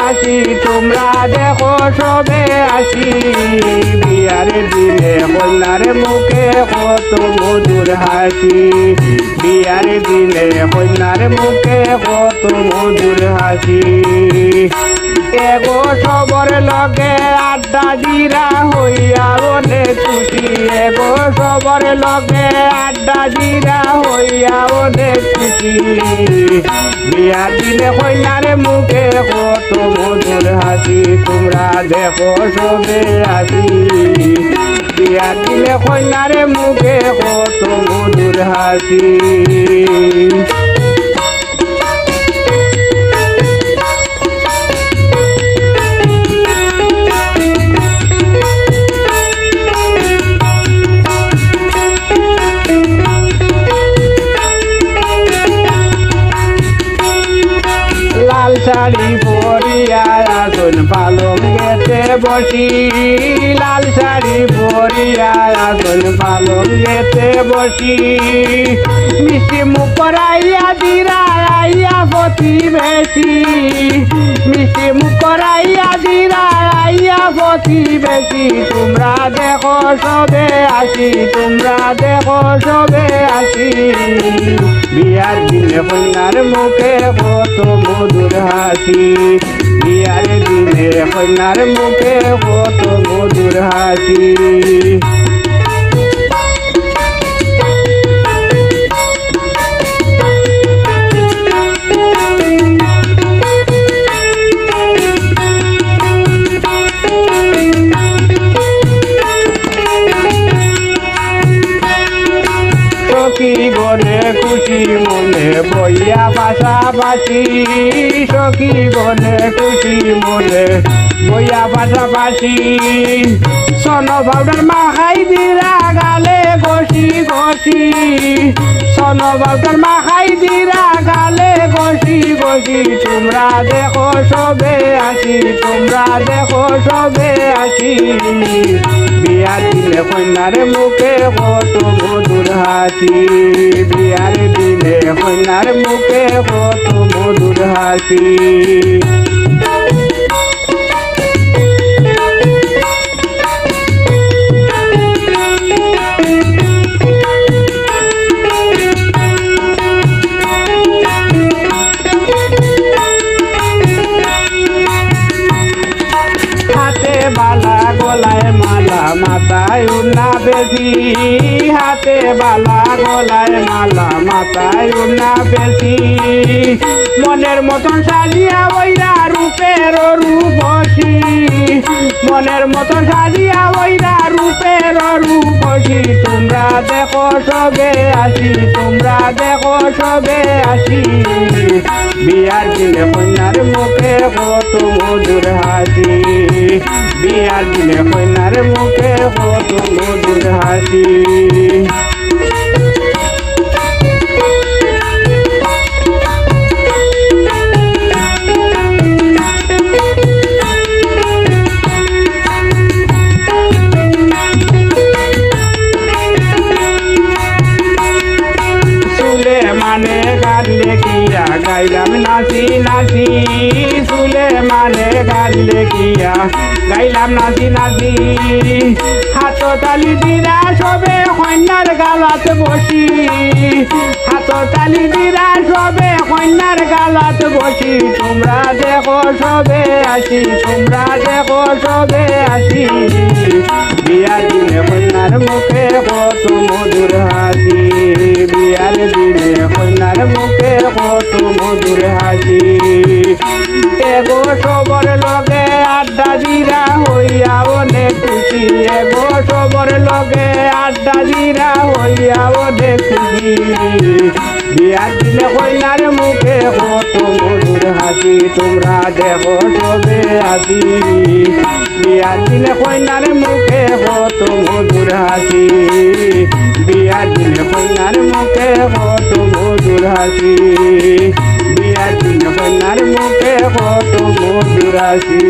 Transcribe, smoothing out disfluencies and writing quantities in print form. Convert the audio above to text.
আসি তোমরা দেখো সবে আসি বিয়ার দিনে কন্যার মুখে কত মধুর হাসি বিয়ার দিনে কন্যার মুখে কত মধুর হাসি এগো সবর লগে আড্ডা দিরা হইয়া বলে খুশি এগো সবর লগে আড্ডা দিরা হইয়া বলে খুশি বিয়ার দিনে কন্যার মুখে কত মধুর হাসি তোমরা দেখো সবে আসি বিয়ার দিনে কন্যার মুখে কত মধুর হাসি লাল শাড়ি পরিয়া আসুন পালং গেতে বসি লাল শাড়ি পরিয়া আসুন পালং গেতে বসি মিষ্টি মুখ করাইয়া দিরা আইয়া প্রতিবেশী মিষ্টি মুখ করাইয়া দিরা আইয়া প্রতিবেশী তোমরা দেখো সবে আসি তোমরা দেখো সবে আসি বিয়ার দিনে কন্যার মুখে কত মধুর হাসি বিয়ার দিনে কন্যার মুখে কত মধুর হাসি সখী গনে খুশি মনে বইয়া পাশাপাশি সখী গনে খুশি মনে বইয়া পাশাপাশি সোন পাউডার মাখাই দিরা গালে ঘষি ঘষি সোন পাউডার মাখাই দিরা গালে ঘষি ঘষি তোমরা দেখো সবে আসি তোমরা দেখো সবে আসি বিয়ার দিনে কন্যার মুখে কত মধুর হাসি বিয়ার দিনে কন্যার মুখে কত মধুর হাসি হাতে বালা গলায় মালা মাথায় উন্না বেশি হাতে বালা গলায় মালা মাথায় উন্না বেশি মনের মতন সাজিয়া বইরা রূপের রূপসী মনের মতন সাজিয়া বইরা রূপের রূপসী তোমরা দেখো সবে আসি তোমরা দেখো সবে আসি বিয়ার দিনে কন্যার মুখে কত মধুর হাসি বিয়ার দিনে কন্যার মুখে কত মধুর হাসি মানে গালে কিয়া গাইলাম নাচি নাচি সুলে মানে গালে কিয়া গাইলাম নাচি নাচি হাত তালি দিরা সবে কন্যার গালাত বসি হাত তালি দিরা সবে কন্যার গালাত বসি তোমরা দেখো সবে আসি তোমরা দেখো সবে আসি বিয়ার দিনে কন্যার মুখে কত মধুর হাসি বিয়ার দিনে কন্যার মুখে কত মধুর হাসি এগো সবর লগে আড্ডা দিরা হইয়া অনেক খুশি এগো সবর লগে আড্ডা দিরা হইয়া অনেক খুশি বিয়ার দিনে কন্যার মুখে কত মধুর হাসি তোমরা দেখো সবে আসি বিয়ার দিনে কন্যার মুখে কত মধুর হাসি বিয়ার দিনে কন্যার মুখে কত মধুর হাসি বিয়ার দিনে কন্যার মুখে কত মধুর হাসি